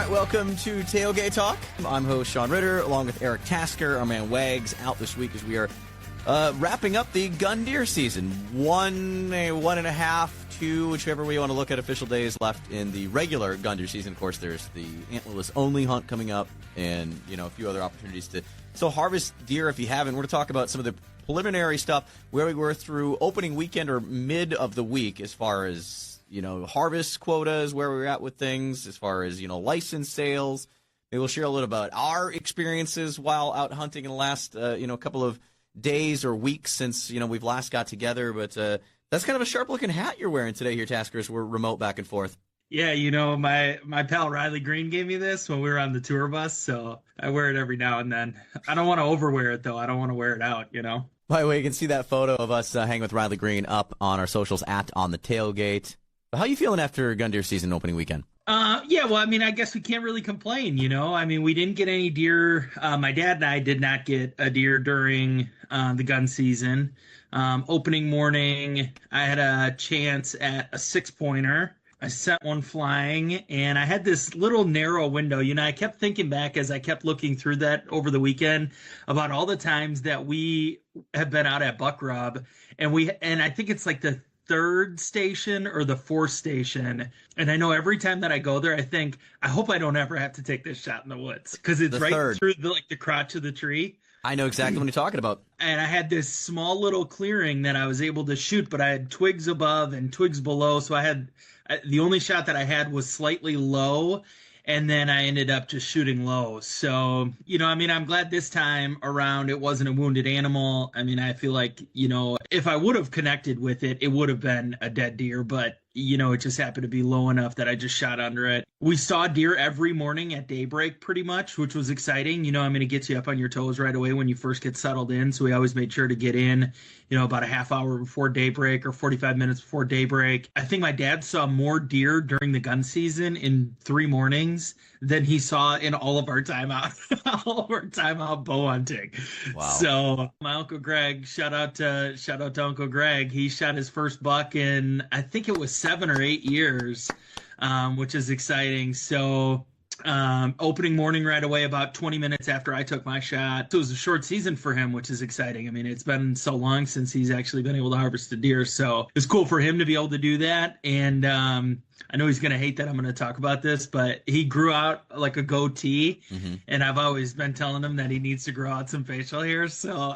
right, welcome to Tailgate Talk. I'm host Sean Ritter, along with Eric Tasker. Our man Wags out this week as we are wrapping up the gun deer season. 1.5, 2, whichever way you want to look at official days left in the regular gun deer season. Of course, there's the antlerless only hunt coming up, and a few other opportunities to harvest deer if you haven't. We're going to talk about some of the preliminary stuff where we were through opening weekend or mid of the week as far as harvest quotas, where we're at with things, as far as, license sales. Maybe we'll share a little about our experiences while out hunting in the last, couple of days or weeks since, we've last got together. But that's kind of a sharp-looking hat you're wearing today here, Tasker, as we're remote back and forth. Yeah, my pal Riley Green gave me this when we were on the tour bus, so I wear it every now and then. I don't want to overwear it, though. I don't want to wear it out, By the way, you can see that photo of us hanging with Riley Green up on our socials at On the Tailgate. How are you feeling after gun deer season opening weekend? Yeah, well, I guess we can't really complain, we didn't get any deer. My dad and I did not get a deer during the gun season. Opening morning, I had a chance at a 6-pointer. I sent one flying, and I had this little narrow window. I kept thinking back as I kept looking through that over the weekend about all the times that we have been out at buck rub, and I think it's like the third station or the fourth station, and I know every time that I go there I think, I hope I don't ever have to take this shot in the woods, because it's right through the crotch of the tree. I know exactly what you're talking about. And I had this small little clearing that I was able to shoot, but I had twigs above and twigs below, so the only shot that I had was slightly low, and then I ended up just shooting low. So, I'm glad this time around it wasn't a wounded animal. I feel like, if I would have connected with it, it would have been a dead deer, but, it just happened to be low enough that I just shot under it. We saw deer every morning at daybreak pretty much, which was exciting. I'm going to get you up on your toes right away when you first get settled in. So we always made sure to get in, about a half hour before daybreak or 45 minutes before daybreak. I think my dad saw more deer during the gun season in 3 mornings than he saw in all of our time out, bow hunting. Wow. So my Uncle Greg, shout out to Uncle Greg. He shot his first buck in, I think it was 7 or 8 years, which is exciting. So opening morning right away, about 20 minutes after I took my shot. So it was a short season for him, which is exciting. It's been so long since he's actually been able to harvest a deer. So it's cool for him to be able to do that. And I know he's going to hate that I'm going to talk about this, but he grew out like a goatee. Mm-hmm. And I've always been telling him that he needs to grow out some facial hair. So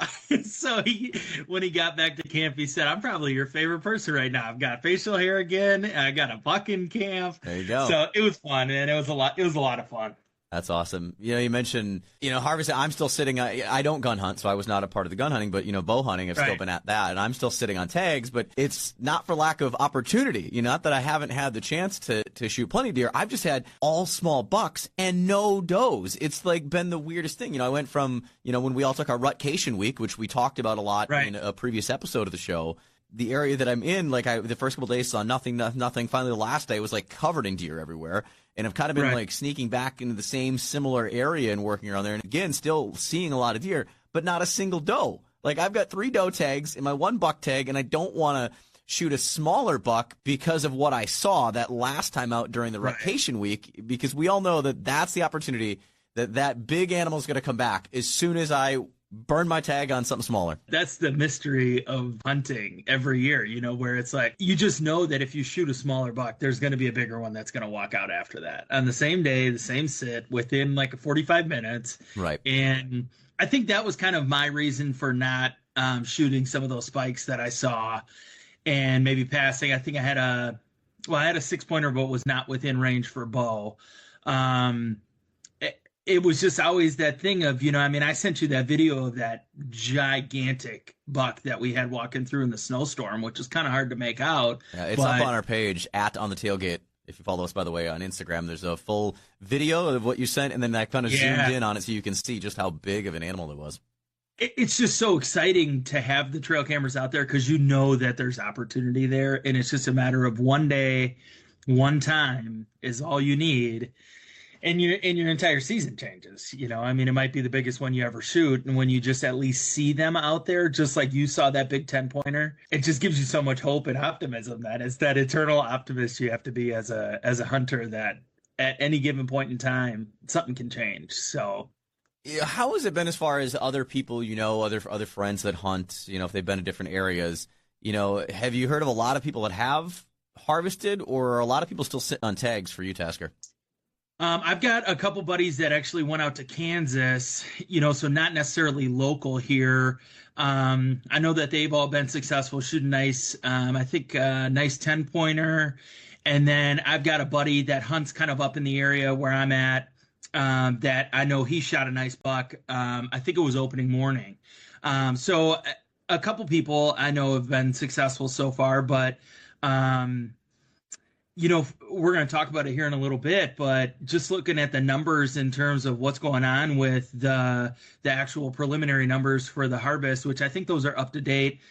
when he got back to camp, he said, "I'm probably your favorite person right now. I've got facial hair again. I got a buck in camp." There you go. So it was fun, and it was a lot of fun. That's awesome. You mentioned, harvesting. I'm still sitting. I don't gun hunt, so I was not a part of the gun hunting, but, bow hunting, I've still been at that, and I'm still sitting on tags, but it's not for lack of opportunity. Not that I haven't had the chance to shoot plenty of deer. I've just had all small bucks and no does. It's been the weirdest thing. I went from, when we all took our rutcation week, which we talked about a lot in a previous episode of the show. The area that I'm in, the first couple of days saw nothing. Finally, the last day was covered in deer everywhere. And I've kind of been sneaking back into the same similar area and working around there. And again, still seeing a lot of deer, but not a single doe. I've got 3 doe tags in my 1 buck tag, and I don't want to shoot a smaller buck because of what I saw that last time out during the rutcation week, because we all know that that's the opportunity that big animal is going to come back as soon as I burn my tag on something smaller. That's the mystery of hunting every year, where it's you just know that if you shoot a smaller buck, there's going to be a bigger one that's going to walk out after that on the same day, the same sit, within 45 minutes. Right. And I think that was kind of my reason for not shooting some of those spikes that I saw and maybe passing. I think I had a 6-pointer, but was not within range for bow. It was just always that thing of, I sent you that video of that gigantic buck that we had walking through in the snowstorm, which is kind of hard to make out. Yeah, it's up on our page at On the Tailgate. If you follow us, by the way, on Instagram, there's a full video of what you sent, and then I kind of zoomed in on it so you can see just how big of an animal it was. It's just so exciting to have the trail cameras out there, because that there's opportunity there, and it's just a matter of one day, one time is all you need. And your entire season changes, it might be the biggest one you ever shoot. And when you just at least see them out there, just like you saw that big 10-pointer, it just gives you so much hope and optimism. That it's that eternal optimist you have to be as a hunter, that at any given point in time, something can change. So Yeah, how has it been as far as other people, other friends that hunt, if they've been to different areas, have you heard of a lot of people that have harvested, or are a lot of people still sitting on tags for you, Tasker? I've got a couple buddies that actually went out to Kansas, so not necessarily local here. I know that they've all been successful shooting nice, I think nice 10-pointer. And then I've got a buddy that hunts kind of up in the area where I'm at, that I know he shot a nice buck. I think it was opening morning. So a couple people I know have been successful so far, but um, we're going to talk about it here in a little bit, but just looking at the numbers in terms of what's going on with the actual preliminary numbers for the harvest, which I think those are up to date.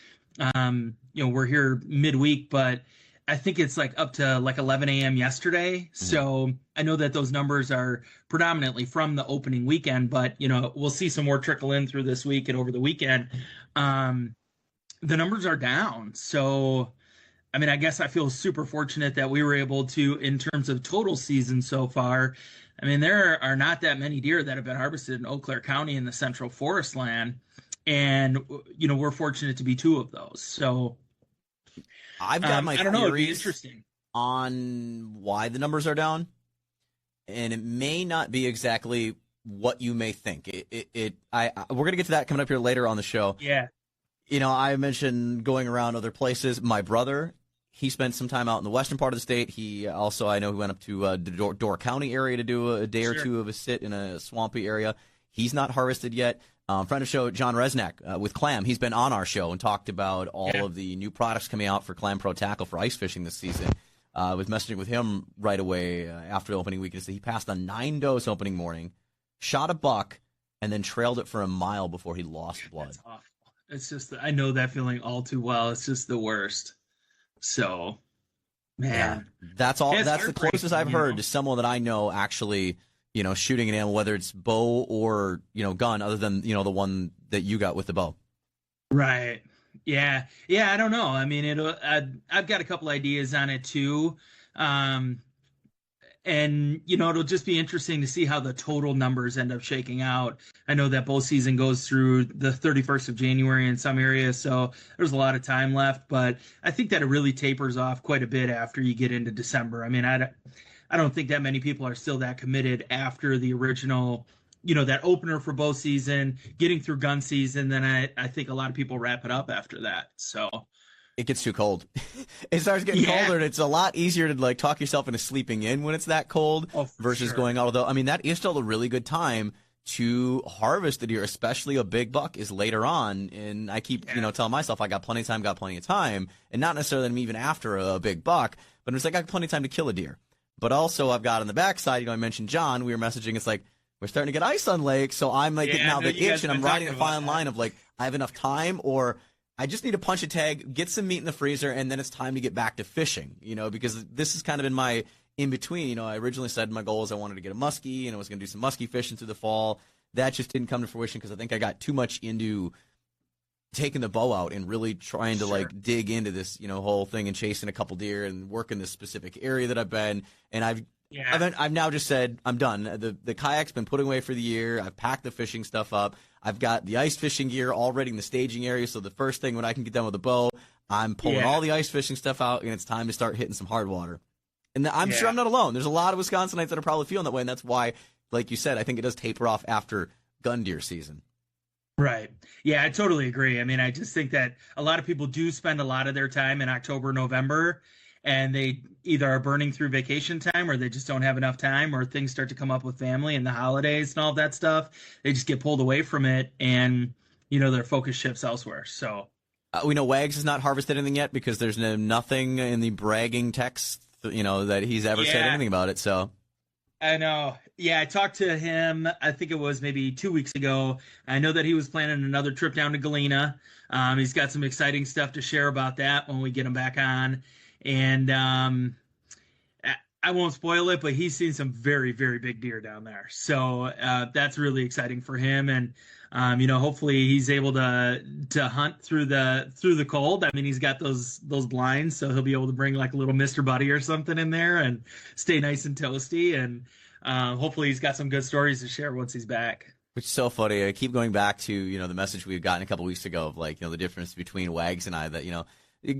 We're here midweek, but I think it's like up to like 11 a.m. yesterday. Mm-hmm. So I know that those numbers are predominantly from the opening weekend, but we'll see some more trickle in through this week and over the weekend. The numbers are down. So I mean, I guess I feel super fortunate that we were able to, in terms of total season so far, I mean, there are not that many deer that have been harvested in Eau Claire County in the Central Forest Land. And, we're fortunate to be two of those. So I've got my I don't know, it'd be theories interesting on why the numbers are down. And it may not be exactly what you may think. We're going to get to that coming up here later on the show. Yeah. I mentioned going around other places. My brother, he spent some time out in the western part of the state. He also, I know he went up to the Door County area to do a day or two of a sit in a swampy area. He's not harvested yet. Friend of the show, John Resnack with Clam, he's been on our show and talked about all of the new products coming out for Clam Pro Tackle for ice fishing this season. I was messaging with him right away after the opening weekend. He passed a 9-dose opening morning, shot a buck, and then trailed it for a mile before he lost blood. That's awful. It's just, I know that feeling all too well. It's just the worst. So, man, that's all. That's the closest I've heard to someone that I know actually, shooting an animal, whether it's bow or gun, other than the one that you got with the bow. Right. Yeah. I don't know. I mean, I've got a couple ideas on it too. And, it'll just be interesting to see how the total numbers end up shaking out. I know that bow season goes through the 31st of January in some areas, so there's a lot of time left. But I think that it really tapers off quite a bit after you get into December. I mean, I don't think that many people are still that committed after the original, that opener for bow season, getting through gun season. Then I think a lot of people wrap it up after that. So it gets too cold. It starts getting colder, and it's a lot easier to talk yourself into sleeping in when it's that cold versus going out. Although, I mean, that is still a really good time to harvest the deer, especially a big buck, is later on. And I keep, telling myself I got plenty of time, and not necessarily even after a big buck, but it's like I got plenty of time to kill a deer. But also I've got on the backside, I mentioned John, we were messaging, it's like, we're starting to get ice on lakes, so I'm getting now the itch, and I'm riding a fine line of I have enough time, or I just need to punch a tag, get some meat in the freezer, and then it's time to get back to fishing, because this has kind of been my in-between. I originally said my goal was I wanted to get a muskie, and I was going to do some muskie fishing through the fall. That just didn't come to fruition because I think I got too much into taking the bow out and really trying to dig into this, whole thing and chasing a couple deer and working this specific area that I've been. And I've now just said I'm done. The kayak's been put away for the year. I've packed the fishing stuff up. I've got the ice fishing gear all ready in the staging area. So the first thing when I can get done with the bow, I'm pulling all the ice fishing stuff out, and it's time to start hitting some hard water. And I'm sure I'm not alone. There's a lot of Wisconsinites that are probably feeling that way, and that's why, like you said, I think it does taper off after gun deer season. Right. Yeah, I totally agree. I mean, I just think that a lot of people do spend a lot of their time in October, November, and they either are burning through vacation time or they just don't have enough time, or things start to come up with family and the holidays and all that stuff. They just get pulled away from it, and, their focus shifts elsewhere. So we know Wags has not harvested anything yet because there's nothing in the bragging text, that he's ever said anything about it. So I know. Yeah, I talked to him, I think it was maybe 2 weeks ago. I know that he was planning another trip down to Galena. He's got some exciting stuff to share about that when we get him back on. And I won't spoil it, but he's seen some very, very big deer down there. So that's really exciting for him. And hopefully he's able to hunt through the cold. I mean, he's got those blinds, so he'll be able to bring like a little Mr. Buddy or something in there and stay nice and toasty. And hopefully he's got some good stories to share once he's back. Which is so funny. I keep going back to, the message we had gotten a couple weeks ago of like, the difference between Wags and I, that,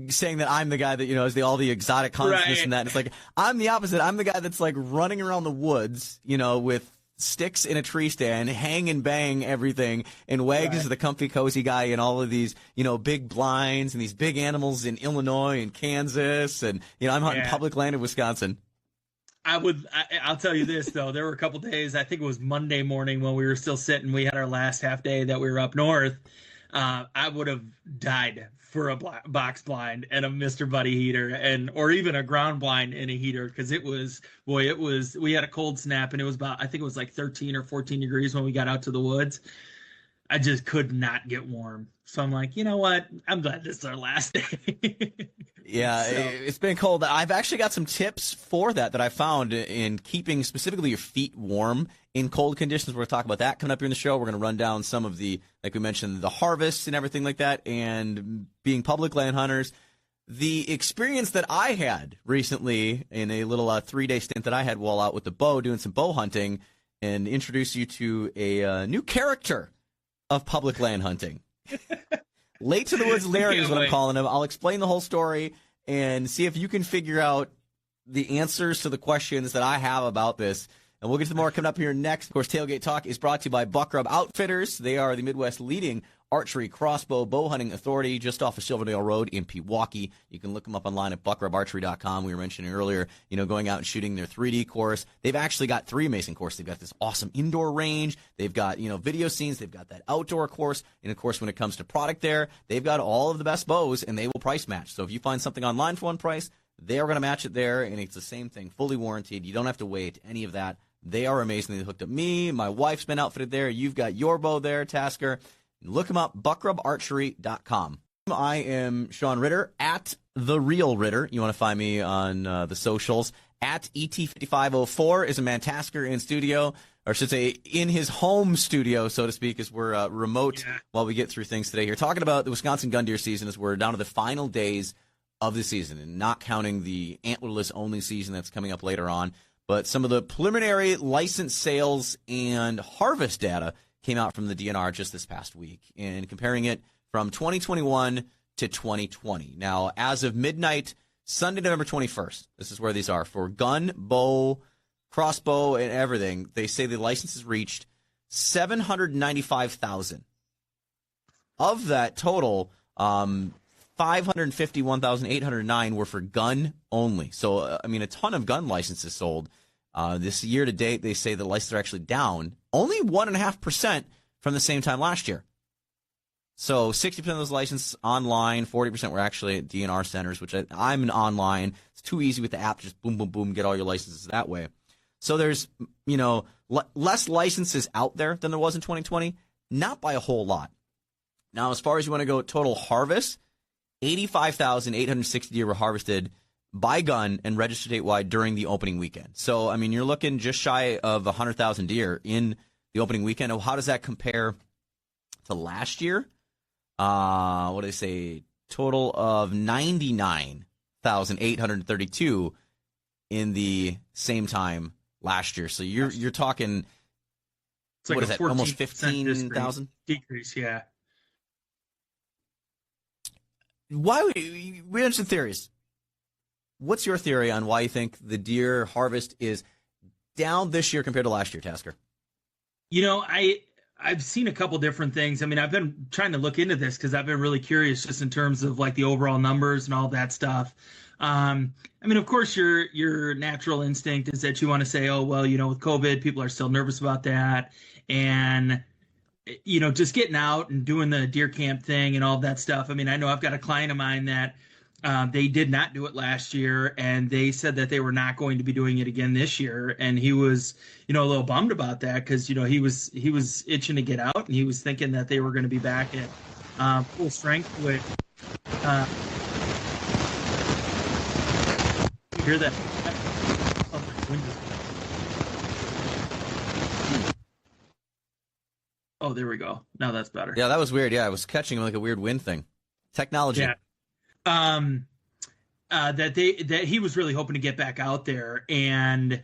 saying that I'm the guy that, is all the exotic hunts, Right. this and that. And it's like, I'm the opposite. I'm the guy that's like running around the woods, with sticks in a tree stand, hang and bang everything. And Wags is the comfy, cozy guy in all of these, big blinds and these big animals in Illinois and Kansas. And, I'm hunting public land in Wisconsin. I'll tell you this though, there were a couple days, I think it was Monday morning when we were still sitting, we had our last half day that we were up north. I would have died for a box blind and a Mr. Buddy heater or even a ground blind and a heater. Cause we had a cold snap and it was I think it was like 13 or 14 degrees when we got out to the woods. I just could not get warm. So I'm like, you know what? I'm glad this is our last day. Yeah, so. It's been cold. I've actually got some tips for that I found in keeping specifically your feet warm in cold conditions. We're going to talk about that coming up here in the show. We're going to run down some of the, like we mentioned, the harvests and everything like that, and being public land hunters. The experience that I had recently in a little 3-day stint that I had while out with the bow doing some bow hunting, and introduce you to a new character of public land hunting. Late to the Woods Larry is what I'm calling him. I'll explain the whole story and see if you can figure out the answers to the questions that I have about this. And we'll get to more coming up here next. Of course, Tailgate Talk is brought to you by Buck Rub Outfitters. They are the Midwest leading archery, crossbow, bow hunting authority just off of Silverdale Road in Pewaukee. You can look them up online at buckrubarchery.com. We were mentioning earlier, going out and shooting their 3D course. They've actually got 3 amazing courses. They've got this awesome indoor range. They've got, video scenes. They've got that outdoor course. And, of course, when it comes to product there, they've got all of the best bows, and they will price match. So if you find something online for one price, they are going to match it there, and it's the same thing, fully warranted. You don't have to wait, any of that. They are amazing. They hooked up me. My wife's been outfitted there. You've got your bow there, Tasker. Look them up, buckrubarchery.com. I am Shaun Ritter, at The Real Ritter. You want to find me on the socials. At ET5504 is a man Tasker in studio, or I should say in his home studio, so to speak, as we're remote while we get through things today here. Talking about the Wisconsin gun deer season as we're down to the final days of the season, and not counting the antlerless only season that's coming up later on. But some of the preliminary license sales and harvest data came out from the DNR just this past week, and comparing it from 2021 to 2020. Now, as of midnight, Sunday, November 21st, this is where these are. For gun, bow, crossbow, and everything, they say the licenses reached 795,000. Of that total, 551,809 were for gun only. So, a ton of gun licenses sold. This year to date, they say the licenses are actually down only 1.5% from the same time last year. So 60% of those licenses online, 40% were actually at DNR centers, which I'm an online. It's too easy with the app. Just boom, boom, boom, get all your licenses that way. So there's, less licenses out there than there was in 2020, not by a whole lot. Now, as far as you want to go total harvest, 85,860 deer were harvested by gun and registered statewide during the opening weekend. So, you're looking just shy of 100,000 deer in the opening weekend. How does that compare to last year? What do they say? Total of 99,832 in the same time last year. So you're talking, it's like what is that, almost 15,000? Decrease, yeah. Why we mentioned theories. What's your theory on why you think the deer harvest is down this year compared to last year, Tasker? I've seen a couple different things. I've been trying to look into this because I've been really curious just in terms of like the overall numbers and all that stuff. Of course, your natural instinct is that you want to say, oh, well, with COVID, people are still nervous about that. And, just getting out and doing the deer camp thing and all that stuff. I know I've got a client of mine that they did not do it last year, and they said that they were not going to be doing it again this year. And he was, a little bummed about that because, he was itching to get out, and he was thinking that they were going to be back at full strength with. Hear that? Wind is- Oh, there we go. Now that's better. Yeah, that was weird. Yeah, I was catching like a weird wind thing. Technology. Yeah. Um, that he was really hoping to get back out there, and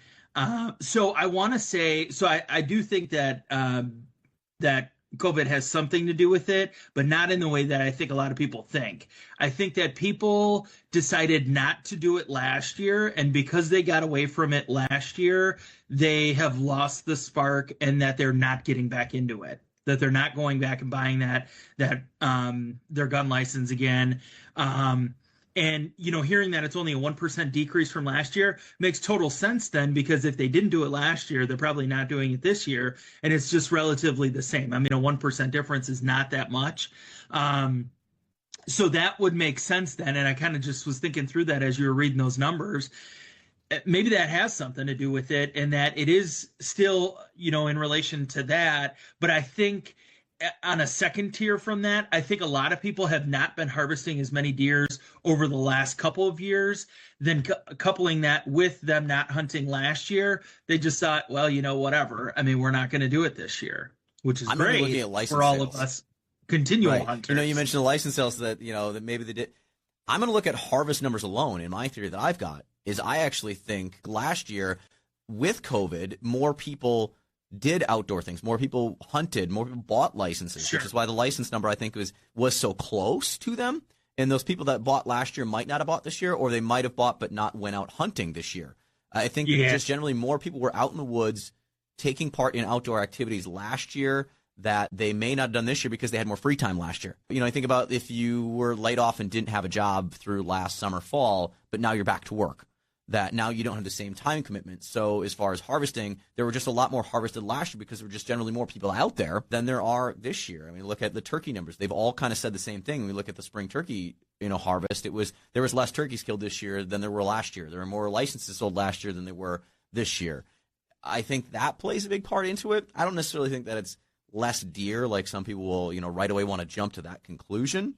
so I want to say, so I do think that that COVID has something to do with it, but not in the way that I think a lot of people think. I think that people decided not to do it last year, and because they got away from it last year, they have lost the spark, and that they're not getting back into it. That they're not going back and buying their gun license again. And hearing that it's only a 1% decrease from last year makes total sense then, because if they didn't do it last year, they're probably not doing it this year, and it's just relatively the same. I mean, a 1% difference is not that much. So that would make sense then. And I kind of just was thinking through that as you were reading those numbers. Maybe that has something to do with it, and that it is still, in relation to that. But I think on a second tier from that, I think a lot of people have not been harvesting as many deers over the last couple of years. Then coupling that with them not hunting last year, they just thought, well, whatever. I mean, we're not going to do it this year, which is great for all of us continual hunters. You mentioned the license sales that maybe they did. I'm going to look at harvest numbers alone. In my theory that I've got is I actually think last year with COVID, more people did outdoor things, more people hunted, more people bought licenses, Sure. which is why the license number I think was so close to them. And those people that bought last year might not have bought this year, or they might have bought but not went out hunting this year. I think just generally more people were out in the woods taking part in outdoor activities last year that they may not have done this year because they had more free time last year. I think about if you were laid off and didn't have a job through last summer, fall, but now you're back to work, that now you don't have the same time commitment. So as far as harvesting, there were just a lot more harvested last year because there were just generally more people out there than there are this year. I mean, look at the turkey numbers. They've all kind of said the same thing. When we look at the spring turkey, harvest, there was less turkeys killed this year than there were last year. There were more licenses sold last year than there were this year. I think that plays a big part into it. I don't necessarily think that it's less deer, like some people will, right away want to jump to that conclusion.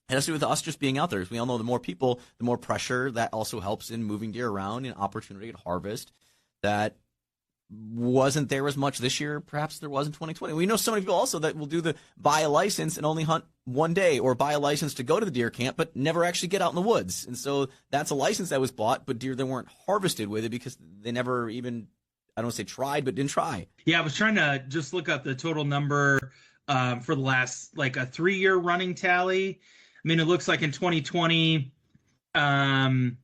It has to do with us just being out there. As we all know, the more people, the more pressure. That also helps in moving deer around and opportunity to harvest. That wasn't there as much this year. Perhaps there was in 2020. We know so many people also that will do the buy a license and only hunt one day, or buy a license to go to the deer camp but never actually get out in the woods. And so that's a license that was bought, but deer that weren't harvested with it because they never even, I don't want to say tried, but didn't try. Yeah, I was trying to just look up the total number for the last, like, a 3-year running tally. I mean, it looks like in 2020, the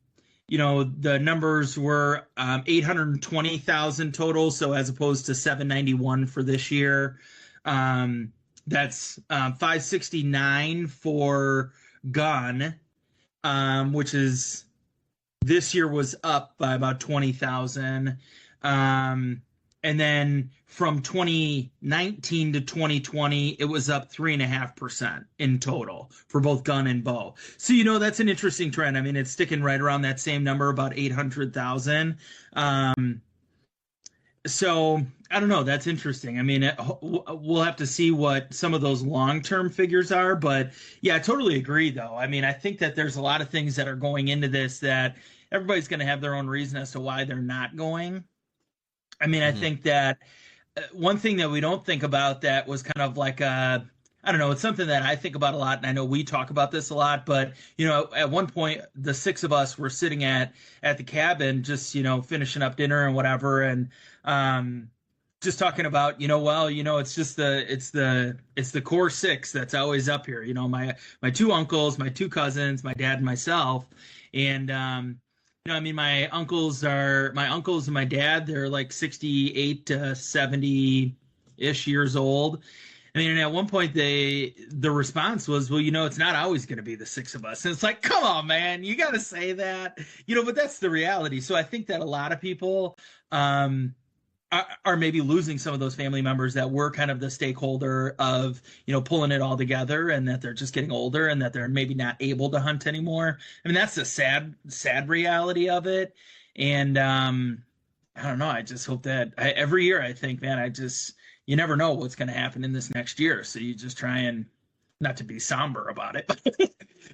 numbers were 820,000 total. So as opposed to 791 for this year, that's 569 for gun, which is this year was up by about 20,000. And then from 2019 to 2020, it was up 3.5% in total for both gun and bow. So, that's an interesting trend. I mean, it's sticking right around that same number, about 800,000. So I don't know. That's interesting. I mean, we'll have to see what some of those long-term figures are. But yeah, I totally agree, though. I mean, I think that there's a lot of things that are going into this that everybody's going to have their own reason as to why they're not going. I mean, I think that one thing that we don't think about that was kind of like I don't know, it's something that I think about a lot, and I know we talk about this a lot, but, at one point, the 6 of us were sitting at the cabin just, finishing up dinner and whatever, and just talking about, it's just the core 6 that's always up here. My 2 uncles, my 2 cousins, my dad and myself, and I mean, my uncles and my dad, they're like 68 to 70-ish years old. I mean, and at one point, the response was, well, it's not always going to be the 6 of us. And it's like, come on, man, you got to say that, but that's the reality. So I think that a lot of people are maybe losing some of those family members that were kind of the stakeholder of, pulling it all together, and that they're just getting older and that they're maybe not able to hunt anymore. I mean, that's the sad reality of it. And I don't know. I just hope that every year I think, man, you never know what's going to happen in this next year. So you just try and not to be somber about it,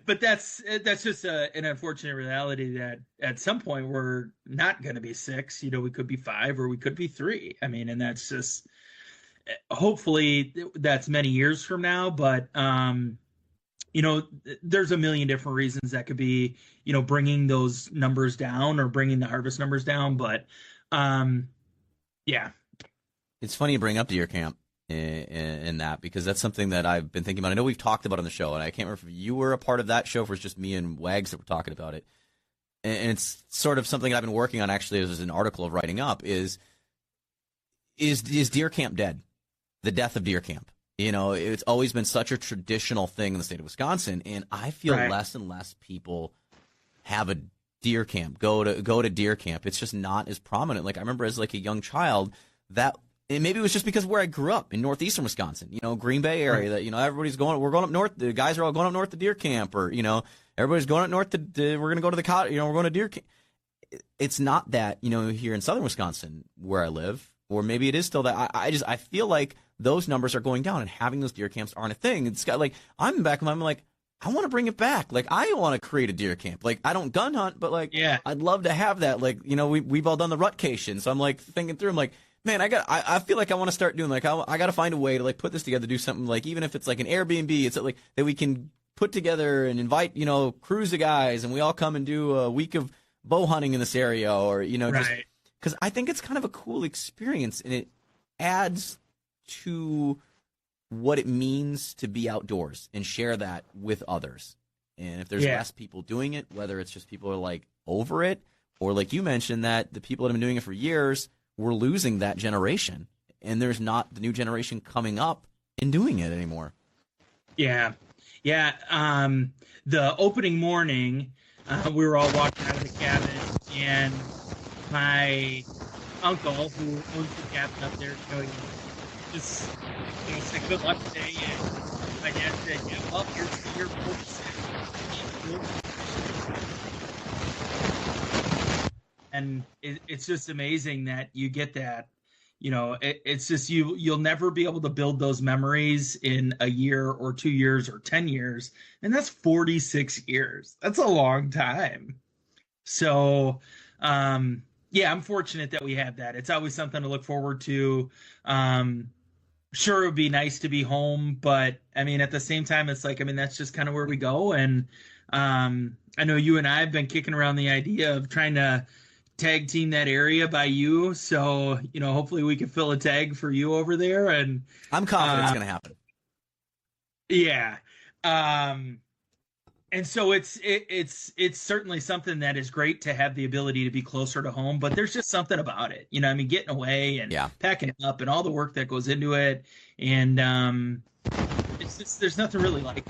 but that's just an unfortunate reality that at some point we're not going to be 6. We could be 5 or we could be 3. I mean, and that's just hopefully that's many years from now. But there's a million different reasons that could be, bringing those numbers down or bringing the harvest numbers down. But yeah, it's funny you bring up deer camp in that, because that's something that I've been thinking about. I know we've talked about on the show, and I can't remember if you were a part of that show, if it was just me and Wags that were talking about it. And it's sort of something I've been working on, actually, as an article of writing up, is deer camp dead? The death of deer camp. It's always been such a traditional thing in the state of Wisconsin, and I feel less and less people have a deer camp, go to deer camp. It's just not as prominent. Like, I remember as like a young child that. And maybe it was just because of where I grew up in northeastern Wisconsin, Green Bay area, that, we're going up north. The guys are all going up north to deer camp, or, everybody's going up north we're going to go to the cottage, we're going to deer camp. It's not that, here in southern Wisconsin where I live, or maybe it is still that. I feel like those numbers are going down, and having those deer camps aren't a thing. It's got, like, I'm back and I'm like, I want to bring it back. Like, I want to create a deer camp. Like, I don't gun hunt, but like, yeah, I'd love to have that. Like, we've all done the rutcation. So I'm like thinking through, I'm like, man, I feel like I want to start doing, like, I got to find a way to, like, put this together, do something, like, even if it's like an Airbnb, it's like that we can put together and invite, crews of guys, and we all come and do a week of bow hunting in this area, or, just because I think it's kind of a cool experience, and it adds to what it means to be outdoors and share that with others. And if there's less people doing it, whether it's just people are like over it, or like you mentioned, that the people that have been doing it for years, we're losing that generation, and there's not the new generation coming up and doing it anymore. Yeah. The opening morning, we were all walking out of the cabin, and my uncle, who owns the cabin up there, just said good luck today. And my dad said, "Yeah, well, here's your 46." And it's just amazing that you get that. It's just you'll never be able to build those memories in a year or 2 years or 10 years. And that's 46 years. That's a long time. So, I'm fortunate that we have that. It's always something to look forward to. Sure, it would be nice to be home, but I mean, at the same time, it's like, I mean, that's just kind of where we go. And I know you and I have been kicking around the idea of trying to tag team that area by you, so hopefully we can fill a tag for you over there, and I'm confident it's going to happen. Yeah. And so it's certainly something that is great to have the ability to be closer to home, but there's just something about it, I mean, getting away and packing it up and all the work that goes into it, and it's just, there's nothing really like it.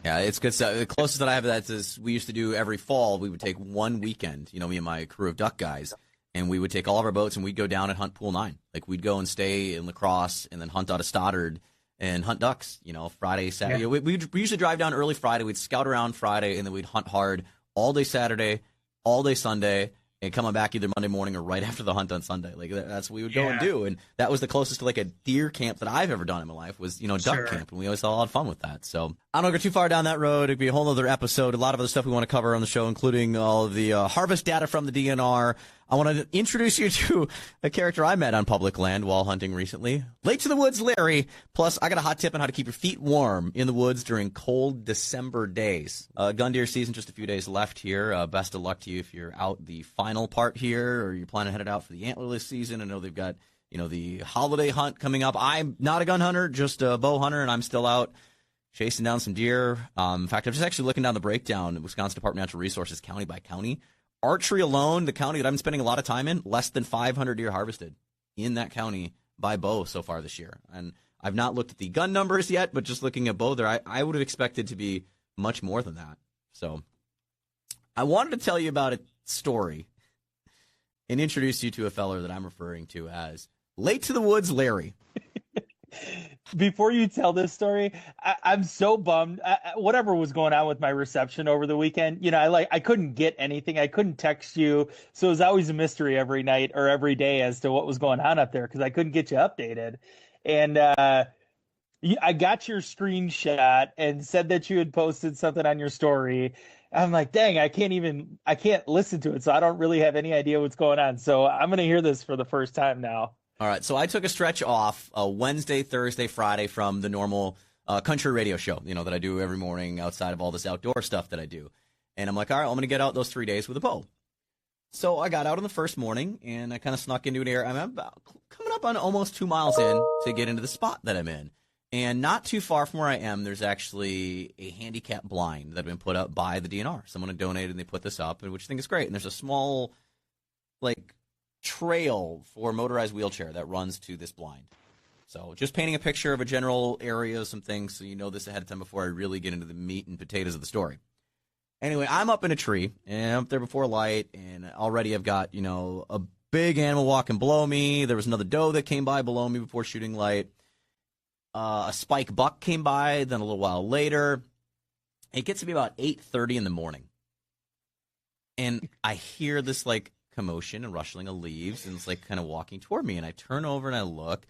Yeah, it's good stuff. The closest that I have to that is we used to do every fall. We would take one weekend, me and my crew of duck guys, and we would take all of our boats and we'd go down and hunt Pool 9. Like, we'd go and stay in La Crosse and then hunt out of Stoddard and hunt ducks, Friday, Saturday. Yeah. We usually drive down early Friday. We'd scout around Friday, and then we'd hunt hard all day Saturday, all day Sunday, and coming back either Monday morning or right after the hunt on Sunday. Like, that's what we would go and do. And that was the closest to like a deer camp that I've ever done in my life, was, duck camp. And we always had a lot of fun with that. So I don't go too far down that road. It'd be a whole other episode. A lot of other stuff we want to cover on the show, including all of the harvest data from the DNR. I want to introduce you to a character I met on public land while hunting recently. Late to the Woods Larry. Plus, I got a hot tip on how to keep your feet warm in the woods during cold December days. Gun deer season, just a few days left here. Best of luck to you if you're out the final part here, or you're planning to head out for the antlerless season. I know they've got, the holiday hunt coming up. I'm not a gun hunter, just a bow hunter, and I'm still out chasing down some deer. In fact, I'm just actually looking down the breakdown of Wisconsin Department of Natural Resources county by county. Archery alone, the county that I've been spending a lot of time in, less than 500 deer harvested in that county by bow so far this year. And I've not looked at the gun numbers yet, but just looking at bow there, I would have expected to be much more than that. So I wanted to tell you about a story and introduce you to a feller that I'm referring to as Late to the Woods Larry. Before you tell this story, I'm so bummed. Whatever was going on with my reception over the weekend, I couldn't get anything. I couldn't text you. So it was always a mystery every night or every day as to what was going on up there, because I couldn't get you updated. And I got your screenshot and said that you had posted something on your story. I'm like, dang, I can't listen to it, so I don't really have any idea what's going on. So I'm gonna hear this for the first time now. All right, so I took a stretch off Wednesday, Thursday, Friday from the normal country radio show, that I do every morning outside of all this outdoor stuff that I do. And I'm like, all right, I'm going to get out those 3 days with a bow. So I got out on the first morning, and I kind of snuck into an area. I'm about coming up on almost 2 miles in to get into the spot that I'm in. And not too far from where I am, there's actually a handicap blind that had been put up by the DNR. Someone had donated, and they put this up, which I think is great. And there's a small, trail for motorized wheelchair that runs to this blind. So just painting a picture of a general area, some things, so you know this ahead of time before I really get into the meat and potatoes of the story. Anyway, I'm up in a tree, and I'm up there before light, and already I've got, a big animal walking below me. There was another doe that came by below me before shooting light. A spike buck came by, then a little while later. It gets to be about 8:30 in the morning. And I hear this, commotion and rustling of leaves, and it's, kind of walking toward me. And I turn over and I look,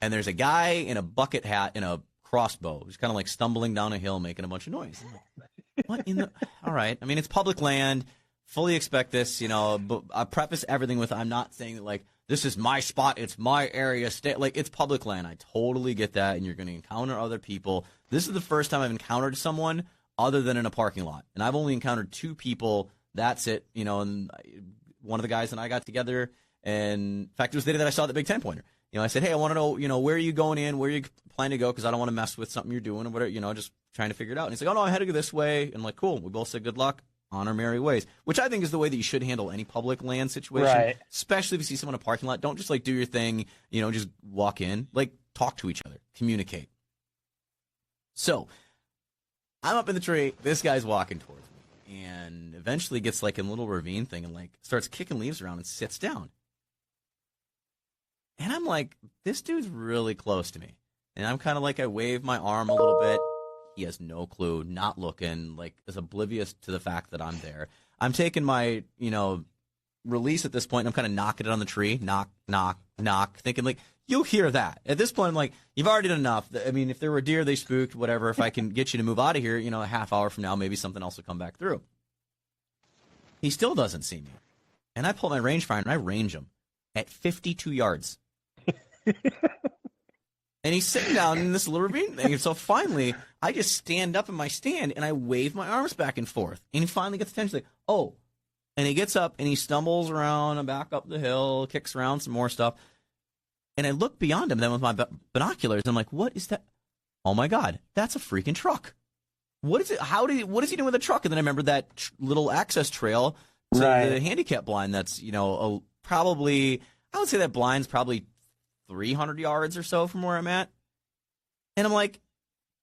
and there's a guy in a bucket hat and a crossbow who's kind of, stumbling down a hill making a bunch of noise. What in the... All right. I mean, it's public land. Fully expect this, but I preface everything with I'm not saying that, this is my spot, it's my area, it's public land. I totally get that, and you're going to encounter other people. This is the first time I've encountered someone other than in a parking lot, and I've only encountered 2 people. That's it, and one of the guys and I got together, and in fact, it was the day that I saw the big 10-pointer. I said, hey, I want to know, where are you going in, where are you planning to go, because I don't want to mess with something you're doing or whatever, just trying to figure it out. And he's like, oh, no, I had to go this way, and I'm like, cool. We both said good luck. On our merry ways, which I think is the way that you should handle any public land situation, right. Especially if you see someone in a parking lot. Don't just do your thing, just walk in. Talk to each other, communicate. So I'm up in the tree. This guy's walking towards me, and eventually gets in a little ravine thing and starts kicking leaves around and sits down. And I'm like, this dude's really close to me, and I'm kind of I wave my arm a little bit. He has no clue, not looking, is oblivious to the fact that I'm there. I'm taking my, release at this point, and I'm kind of knocking it on the tree. Knock, knock, knock, thinking, you'll hear that. At this point, I'm like, you've already done enough. I mean, if there were deer, they spooked, whatever. If I can get you to move out of here, a half hour from now, maybe something else will come back through. He still doesn't see me. And I pull my rangefinder, and I range him at 52 yards. And he's sitting down in this little ravine thing. And so finally, I just stand up in my stand, and I wave my arms back and forth. And he finally gets attention. He's like, oh. And he gets up, and he stumbles around and back up the hill, kicks around some more stuff. And I look beyond him then with my binoculars, and I'm like, what is that? Oh, my God, that's a freaking truck. What is it? What is he doing with a truck? And then I remember that little access trail to the handicap blind that's, probably, I would say that blind's probably 300 yards or so from where I'm at. And I'm like,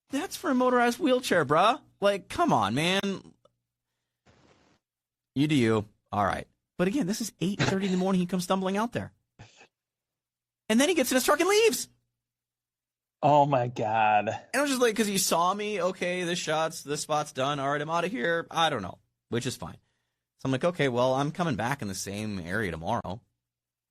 that's for a motorized wheelchair, bruh. Come on, man. You do you. All right. But again, this is 8:30 in the morning. He comes stumbling out there. And then he gets in his truck and leaves. Oh, my God. And I was just because he saw me. Okay, this spot's done. All right, I'm out of here. I don't know, which is fine. So I'm like, okay, well, I'm coming back in the same area tomorrow.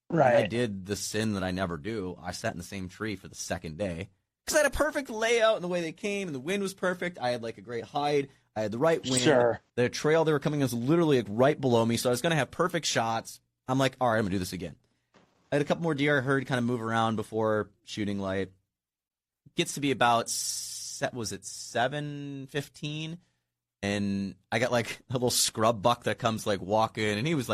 Right. And I did the sin that I never do. I sat in the same tree for the second day because I had a perfect layout and the way they came, and the wind was perfect. I had a great hide. I had the right wind. Sure. The trail they were coming was literally right below me, so I was going to have perfect shots. I'm like, all right, I'm going to do this again. I had a couple more deer I heard kind of move around before shooting light. Gets to be about, 7:15, and I got a little scrub buck that comes walking, and he was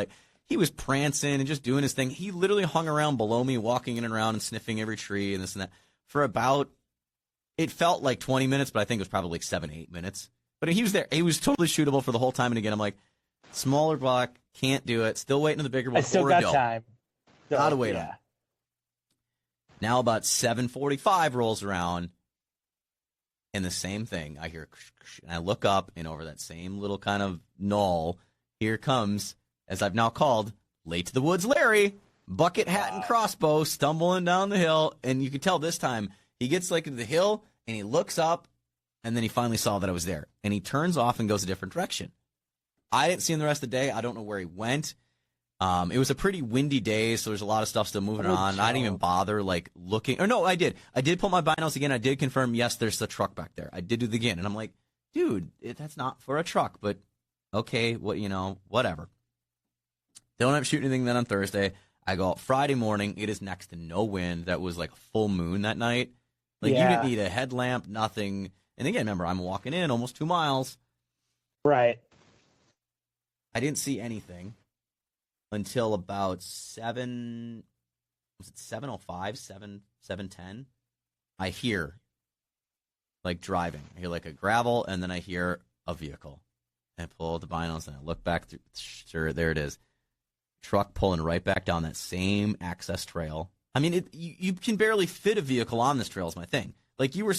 prancing and just doing his thing. He literally hung around below me, walking in and around and sniffing every tree and this and that for about, it felt like 20 minutes, but I think it was probably 7-8 minutes. But he was there. He was totally shootable for the whole time. And again, I'm like, smaller buck, can't do it. Still waiting on the bigger one. I still got time. Gotta wait on. Now about 7:45 rolls around, and the same thing. I hear, and I look up, and over that same little kind of knoll, here comes, as I've now called, late to the woods Larry, bucket hat and crossbow, stumbling down the hill. And you can tell this time he gets into the hill, and he looks up, and then he finally saw that I was there. And he turns off and goes a different direction. I didn't see him the rest of the day. I don't know where he went. It was a pretty windy day, so there's a lot of stuff still moving on. I didn't even bother like looking. Or no, I did. I did pull my binos again. I did confirm, yes, there's a truck back there. I did do it again, and I'm like, dude, that's not for a truck, but okay, whatever. Don't end up shooting anything then on Thursday. I go out Friday morning. It is next to no wind. That was like a full moon that night. Like you didn't need a headlamp, nothing. And again, remember, I'm walking in almost 2 miles. Right. I didn't see anything until about 7:05, 7:10. I hear like driving. I hear like a gravel, and then I hear a vehicle. And I pull out the binos, and I look back through. Sure, there it is. Truck pulling right back down that same access trail. I mean, you can barely fit a vehicle on this trail is my thing. Like you were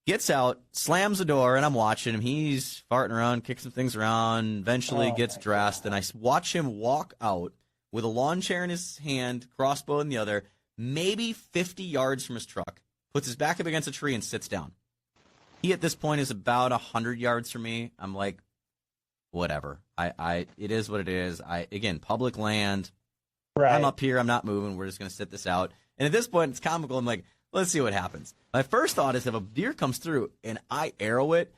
gets out, slams the door, and I'm watching him. He's farting around, kicking some things around, eventually gets dressed, and I watch him walk out with a lawn chair in his hand, crossbow in the other, maybe 50 yards from his truck, puts his back up against a tree and sits down. He, at this point, is about 100 yards from me. I'm like, whatever. It is what it is. Again, public land. Right. I'm up here. I'm not moving. We're just going to sit this out. And at this point, it's comical. I'm like, let's see what happens. My first thought is if a deer comes through and I arrow it,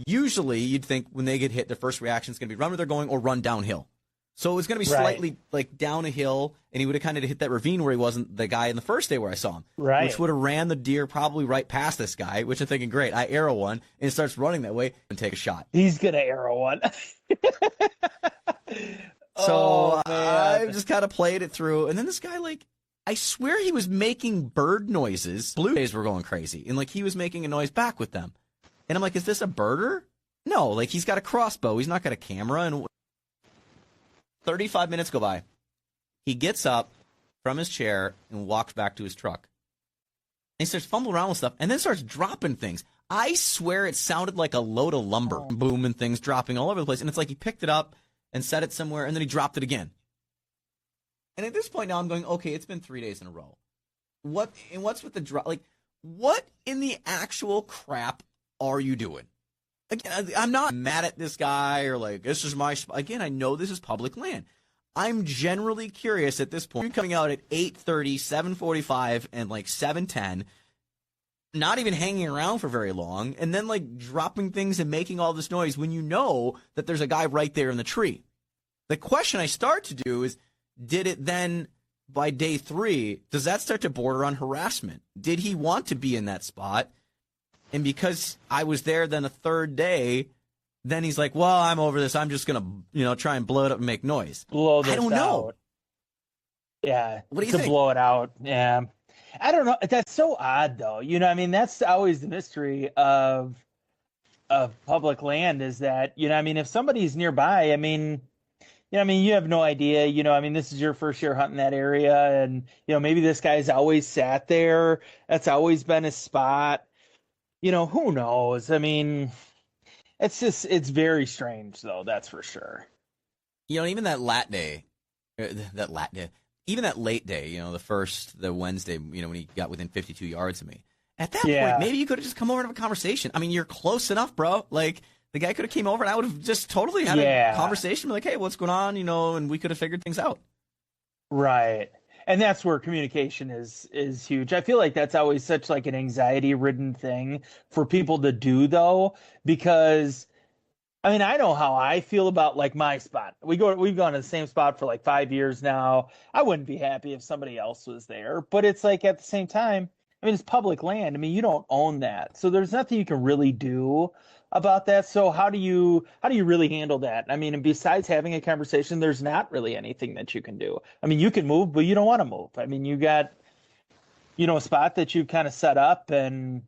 usually you'd think when they get hit, their first reaction is going to be run where they're going or run downhill. So it was going to be slightly like down a hill, and he would have kind of hit that ravine where he wasn't the guy in the first day where I saw him, which would have ran the deer probably right past this guy, which I'm thinking, great, I arrow one, and it starts running that way and take a shot. He's going to arrow one. So I just kind of played it through, and then this guy, like, I swear he was making bird noises. Blue jays were going crazy, and like he was making a noise back with them. And I'm like, is this a birder? No, like he's got a crossbow. He's not got a camera. And 35 minutes go by. He gets up from his chair and walks back to his truck. And he starts fumbling around with stuff and then starts dropping things. I swear it sounded like a load of lumber. Boom, and things dropping all over the place. And it's like he picked it up and set it somewhere, and then he dropped it again. And at this point now I'm going, okay, it's been 3 days in a row. What's with the drop? Like, what in the actual crap are you doing? Again, I'm not mad at this guy or like, this is my spot. Again, I know this is public land. I'm generally curious at this point. You're coming out at 8:30, 7:45, and like 7:10, not even hanging around for very long, and then like dropping things and making all this noise when you know that there's a guy right there in the tree. The question I start to do is, did it then, by day 3, does that start to border on harassment? Did he want to be in that spot? And because I was there then a third day, then he's like, well, I'm over this. I'm just going to, try and blow it up and make noise. Blow this I don't know. Yeah. What do you think? To blow it out. Yeah. I don't know. That's so odd, though. That's always the mystery of public land is that, if somebody's nearby, you have no idea, this is your first year hunting that area, and, maybe this guy's always sat there. That's always been his spot. Who knows? It's very strange, though, that's for sure. Even that late day, even that late day, the Wednesday, when he got within 52 yards of me, at that point, maybe you could have just come over and have a conversation. You're close enough, bro. Like, the guy could have came over and I would have just totally had a conversation, like, hey, what's going on? And we could have figured things out. Right. And that's where communication is huge. I feel like that's always such like an anxiety-ridden thing for people to do, though, because I know how I feel about like my spot. We've gone to the same spot for like 5 years now. I wouldn't be happy if somebody else was there, but it's like at the same time, it's public land. You don't own that. So there's nothing you can really do about that. So how do you really handle that? And besides having a conversation, there's not really anything that you can do. You can move, but you don't want to move. You got, a spot that you kind of set up and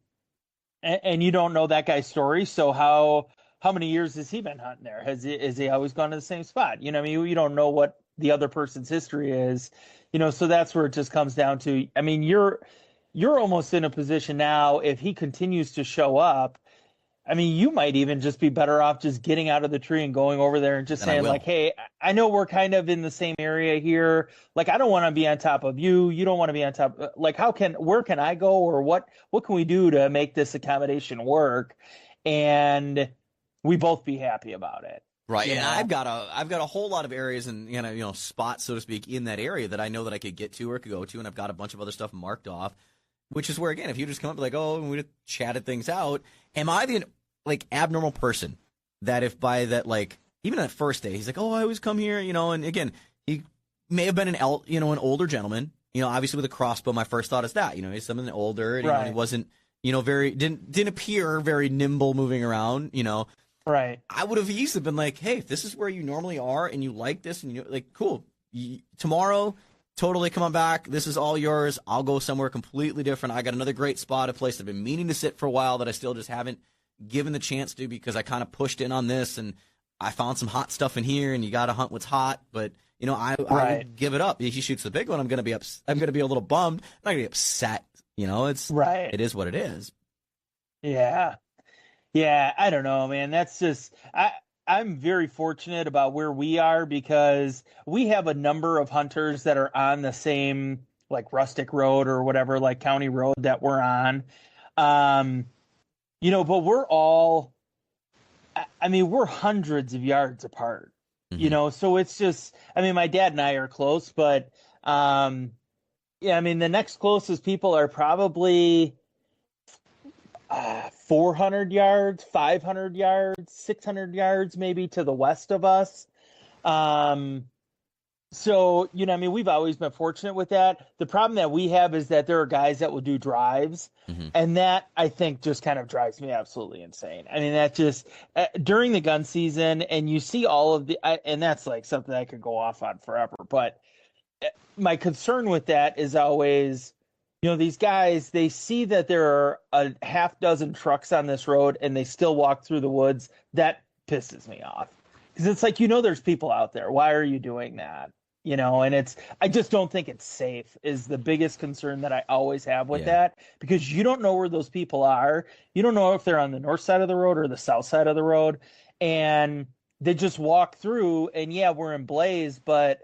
you don't know that guy's story. So how many years has he been hunting there? Has he always gone to the same spot? You don't know what the other person's history is, so that's where it just comes down to, you're almost in a position now, if he continues to show up, you might even just be better off just getting out of the tree and going over there and just saying like, hey, I know we're kind of in the same area here. Like, I don't want to be on top of you. You don't want to be on top. Like, where can I go, or what can we do to make this accommodation work? And we both be happy about it. Right. You And know? I've got a whole lot of areas and, spots, so to speak, in that area that I know that I could get to or could go to. And I've got a bunch of other stuff marked off, which is where, again, if you just come up like, oh, and we just chatted things out, am I the, abnormal person that if by that, even that first day, he's like, oh, I always come here, and again, he may have been an older gentleman, obviously with a crossbow. My first thought is that, he's something older and Right. he wasn't, didn't appear very nimble moving around, Right. I would have easily been like, hey, if this is where you normally are and you like this and cool, tomorrow, totally come on back. This is all yours. I'll go somewhere completely different. I got another great spot, a place I've been meaning to sit for a while that I still just haven't given the chance to because I kind of pushed in on this and I found some hot stuff in here and you got to hunt what's hot. But, I would give it up. If he shoots the big one, I'm going to be I'm going to be a little bummed. I'm not going to be upset. It is what it is. Yeah. Yeah, I don't know, man. That's just I'm very fortunate about where we are because we have a number of hunters that are on the same rustic road or whatever, county road that we're on. But we're all we're hundreds of yards apart. Mm-hmm. So it's just my dad and I are close, but the next closest people are probably 400 yards, 500 yards, 600 yards maybe to the west of us. So, we've always been fortunate with that. The problem that we have is that there are guys that will do drives, Mm-hmm. and that I think just kind of drives me absolutely insane. That just during the gun season, and you see all of and that's something I could go off on forever. But my concern with that is always, these guys, they see that there are a half dozen trucks on this road and they still walk through the woods. That pisses me off because it's there's people out there. Why are you doing that? And I just don't think it's safe is the biggest concern that I always have with that because you don't know where those people are. You don't know if they're on the north side of the road or the south side of the road. And they just walk through and we're in blaze, but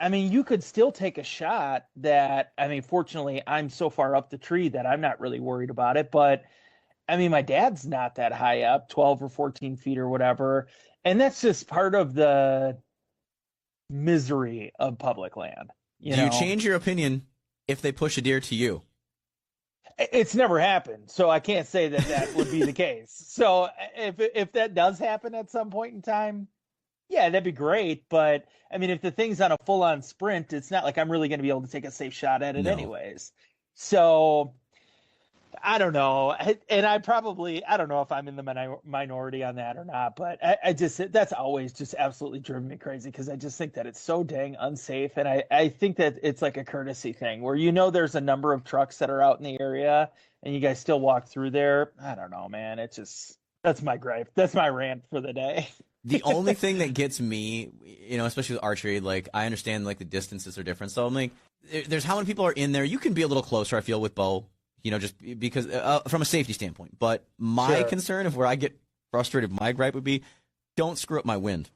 you could still take a shot that, fortunately, I'm so far up the tree that I'm not really worried about it. But, my dad's not that high up, 12 or 14 feet or whatever. And that's just part of the misery of public land. Do you change your opinion if they push a deer to you? It's never happened, so I can't say that would be the case. So if that does happen at some point in time, yeah, that'd be great. But if the thing's on a full-on sprint, it's not like I'm really going to be able to take a safe shot at it anyways. So I don't know. And I don't know if I'm in the minority on that or not, but I just, that's always just absolutely driven me crazy because I just think that it's so dang unsafe. And I think that it's like a courtesy thing where, there's a number of trucks that are out in the area and you guys still walk through there. I don't know, man. It's just, that's my gripe. That's my rant for the day. The only thing that gets me, especially with archery, I understand the distances are different. So I'm there's how many people are in there. You can be a little closer, I feel, with bow, just because from a safety standpoint. But my concern of where I get frustrated, my gripe would be, don't screw up my wind.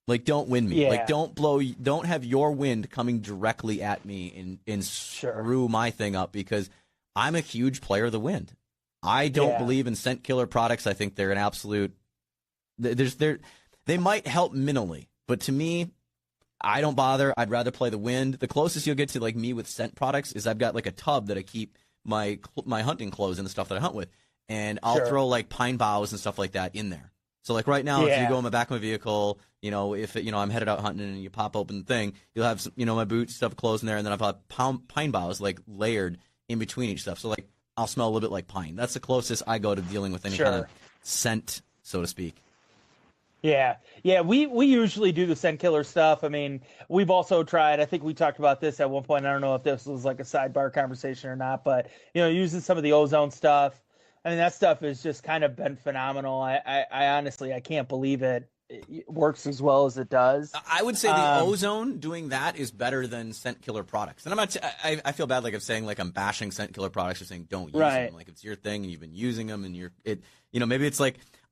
Don't wind me. Yeah. Don't have your wind coming directly at me and screw my thing up because I'm a huge player of the wind. I don't believe in scent killer products. I think they're an absolute. They might help minimally, but to me, I don't bother. I'd rather play the wind. The closest you'll get to me with scent products is I've got a tub that I keep my hunting clothes and the stuff that I hunt with, and I'll throw pine boughs and stuff like that in there. So right now, if you go in the back of my vehicle, if I'm headed out hunting and you pop open the thing, you'll have some, my boots, stuff, clothes in there, and then I've got pine boughs layered in between each stuff. So I'll smell a little bit like pine. That's the closest I go to dealing with any kind of scent, so to speak. Yeah. We usually do the scent killer stuff. We've also tried, I think we talked about this at one point. I don't know if this was a sidebar conversation or not, but, using some of the ozone stuff. That stuff has just kind of been phenomenal. I honestly, I can't believe it works as well as it does. I would say the ozone doing that is better than scent killer products. And I'm not, I feel bad I'm saying I'm bashing scent killer products or saying don't use them. It's your thing and you've been using them and maybe it's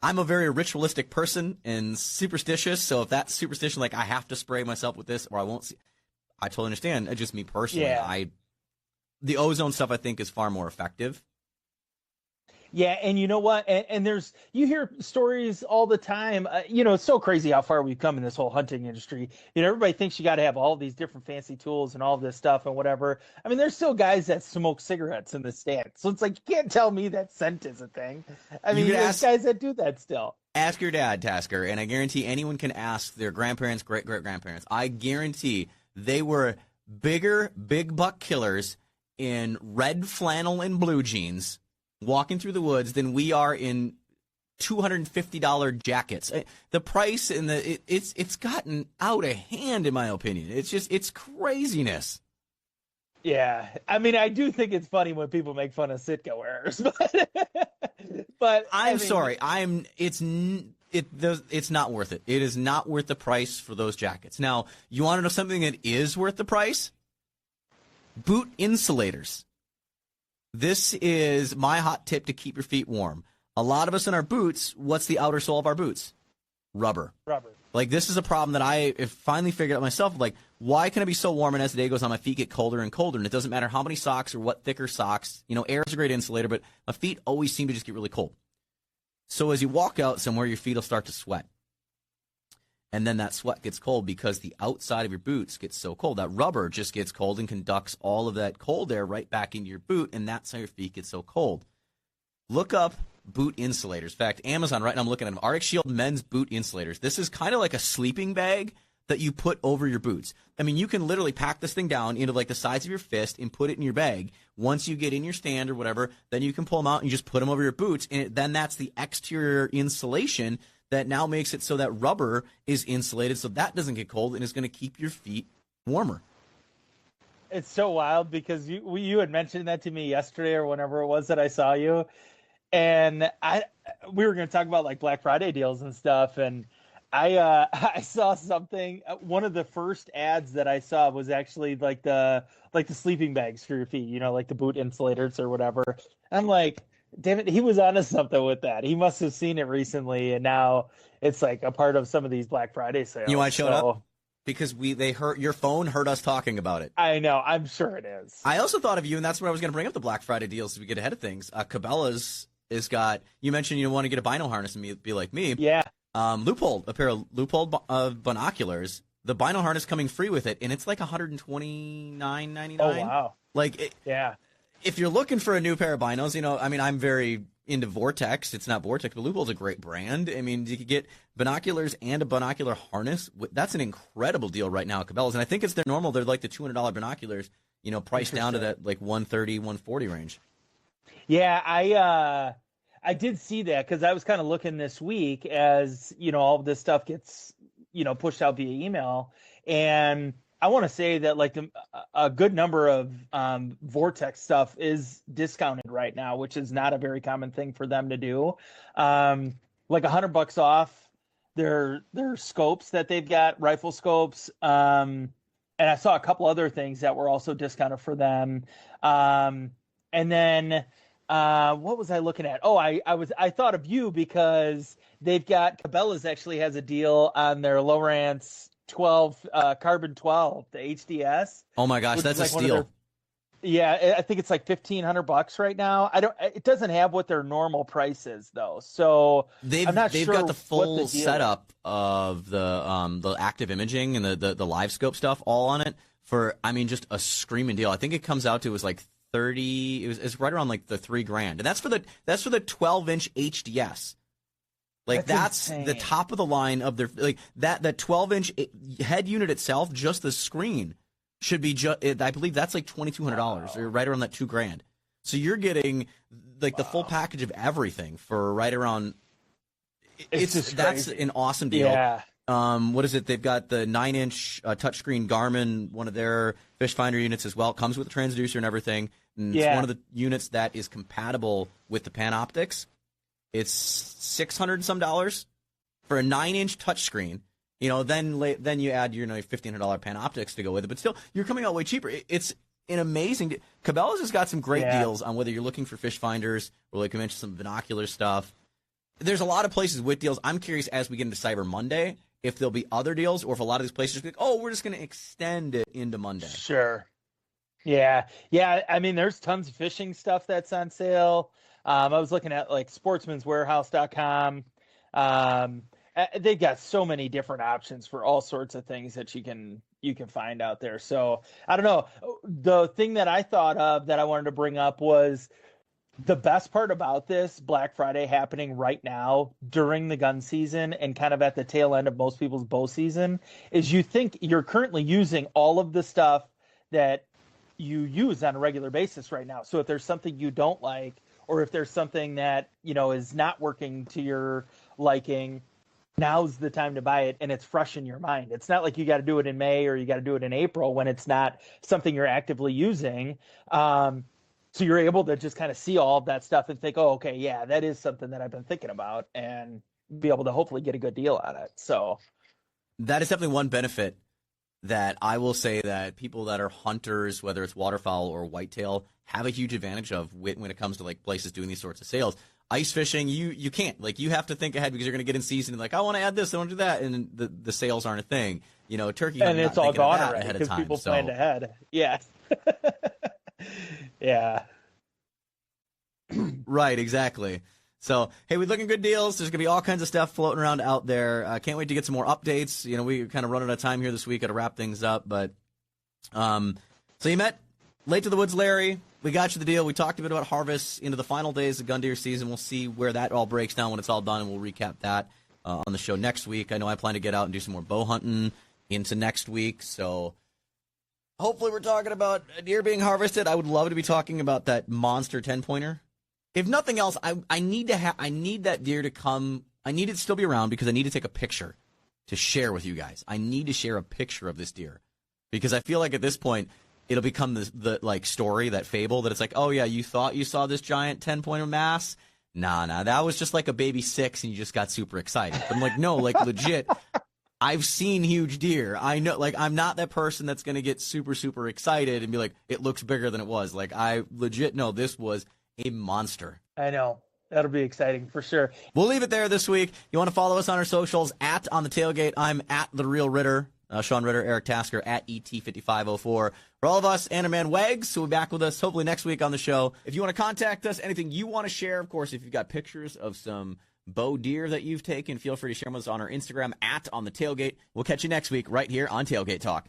I'm a very ritualistic person and superstitious, so if that's superstition, I have to spray myself with this or I won't see. I totally understand. It's just me personally. Yeah. The ozone stuff I think is far more effective. Yeah, and you know what? And there's you hear stories all the time. It's so crazy how far we've come in this whole hunting industry. Everybody thinks you got to have all these different fancy tools and all this stuff and whatever. I mean, there's still guys that smoke cigarettes in the stand, so it's like you can't tell me that scent is a thing. I mean, there's guys that do that still. Ask your dad, Tasker, and I guarantee anyone can ask their grandparents, great-great-grandparents. I guarantee they were big buck killers in red flannel and blue jeans walking through the woods than we are in $250 jackets. The price and it's gotten out of hand, in my opinion. It's craziness. Yeah, I mean, I do think it's funny when people make fun of Sitka wearers, but I'm sorry, it's not worth it. It is not worth the price for those jackets. Now, you want to know something that is worth the price? Boot insulators. This is my hot tip to keep your feet warm. A lot of us in our boots, what's the outer sole of our boots? Rubber. Like, this is a problem that I have finally figured out myself. Like, why can it be so warm, and as the day goes on, my feet get colder and colder, and it doesn't matter how many socks or what thicker socks. Air is a great insulator, but my feet always seem to just get really cold. So as you walk out somewhere, your feet will start to sweat. And then that sweat gets cold because the outside of your boots gets so cold. That rubber just gets cold and conducts all of that cold air right back into your boot, and that's how your feet get so cold. Look up boot insulators. In fact, Amazon, right now I'm looking at them, RX Shield men's boot insulators. This is kind of like a sleeping bag that you put over your boots. I mean, you can literally pack this thing down into like the size of your fist and put it in your bag. Once you get in your stand or whatever, then you can pull them out and you just put them over your boots, and then that's the exterior insulation that now makes it so that rubber is insulated so that doesn't get cold and is going to keep your feet warmer. It's so wild because you had mentioned that to me yesterday or whenever it was that I saw you, and we were going to talk about like Black Friday deals and stuff, and I saw something. One of the first ads that I saw was actually like the sleeping bags for your feet, like the boot insulators or whatever. I'm like, damn it, he was onto something with that. He must have seen it recently, and now it's like a part of some of these Black Friday sales. You want to show it up? Because your phone heard us talking about it. I know, I'm sure it is. I also thought of you, and that's where I was going to bring up the Black Friday deals as we get ahead of things. Cabela's has got. You mentioned you want to get a bino harness and be like me. Yeah. Loophole, a pair of Loophole binoculars. The bino harness coming free with it, and it's like $129.99. Oh wow! Yeah. If you're looking for a new pair of binos, I'm very into Vortex. It's not Vortex, but Loophole's a great brand. I mean, you could get binoculars and a binocular harness. That's an incredible deal right now at Cabela's, and I think it's their normal. They're like the $200 binoculars, priced down to that like $130, $140 range. Yeah, I did see that because I was kind of looking this week as all of this stuff gets pushed out via email, and I want to say that like a good number of Vortex stuff is discounted right now, which is not a very common thing for them to do. Like $100 off their scopes that they've got, rifle scopes, and I saw a couple other things that were also discounted for them. And then what was I looking at? Oh, I thought of you because they've got Cabela's actually has a deal on their Lowrance 12 carbon 12, the HDS. Oh my gosh, that's like a steal. Yeah, I think it's like $1,500 right now. It doesn't have what their normal price is though. So I'm not sure. They've got the full setup of the active imaging and the live scope stuff all on it for just a screaming deal. I think it comes out to was like 30. It's right around like the $3,000, and that's for the 12-inch HDS. Like that's the top of the line of their that 12-inch head unit itself. Just the screen should be I believe that's like $2,200 or right around that $2,000. So you're getting like the full package of everything for right around. That's an awesome deal. Yeah. What is it? They've got the 9-inch touchscreen Garmin, one of their fish finder units as well. It comes with a transducer and everything. And it's one of the units that is compatible with the Panoptics. It's $600 and some for a 9-inch touchscreen. Then you add your $1,500 Panoptics to go with it, but still you're coming out way cheaper. It's an amazing. Cabela's has got some great deals on whether you're looking for fish finders or like I mentioned some binocular stuff. There's a lot of places with deals. I'm curious as we get into Cyber Monday if there'll be other deals or if a lot of these places are like, oh, we're just going to extend it into Monday. Sure. Yeah. I mean, there's tons of fishing stuff that's on sale. I was looking at like sportsmanswarehouse.com. They've got so many different options for all sorts of things that you can find out there. So I don't know. The thing that I thought of that I wanted to bring up was the best part about this Black Friday happening right now during the gun season and kind of at the tail end of most people's bow season is you think you're currently using all of the stuff that you use on a regular basis right now. So if there's something you don't like, or if there's something that, is not working to your liking, now's the time to buy it, and it's fresh in your mind. It's not like you got to do it in May or you got to do it in April when it's not something you're actively using. So you're able to just kind of see all of that stuff and think, oh, okay, yeah, that is something that I've been thinking about, and be able to hopefully get a good deal on it. So that is definitely one benefit that I will say that people that are hunters, whether it's waterfowl or whitetail, have a huge advantage of when it comes to like places doing these sorts of sales. Ice fishing, you can't. Like, you have to think ahead because you're going to get in season and like, I want to add this, I want to do that, and the sales aren't a thing. Turkey and it's all gone already because people planned ahead. Yeah. Yeah. Right, exactly. So, hey, we're looking good deals. There's going to be all kinds of stuff floating around out there. Can't wait to get some more updates. We kind of run out of time here this week. Got to wrap things up. But, so you met Late to the Woods Larry. We got you the deal. We talked a bit about harvests into the final days of gun deer season. We'll see where that all breaks down when it's all done, and we'll recap that on the show next week. I know I plan to get out and do some more bow hunting into next week. So hopefully we're talking about a deer being harvested. I would love to be talking about that monster 10-pointer. If nothing else, I need that deer to come. I need it to still be around because I need to take a picture to share with you guys. I need to share a picture of this deer because I feel like at this point it'll become the like story, that fable that it's like, oh yeah, you thought you saw this giant 10-pointer mass. Nah, that was just like a baby 6 and you just got super excited. But I'm like, no, like legit, I've seen huge deer. I know, like, I'm not that person that's going to get super, super excited and be like, it looks bigger than it was. Like, I legit know this was a monster. I know. That'll be exciting for sure. We'll leave it there this week. You want to follow us on our socials, @On the Tailgate. I'm @TheRealRitter. Shaun Ritter, Eric Tasker, @ET5504. For all of us, Anna Man Wags, who will be back with us hopefully next week on the show. If you want to contact us, anything you want to share, of course, if you've got pictures of some bow deer that you've taken, feel free to share them with us on our Instagram, @On the Tailgate. We'll catch you next week right here on Tailgate Talk.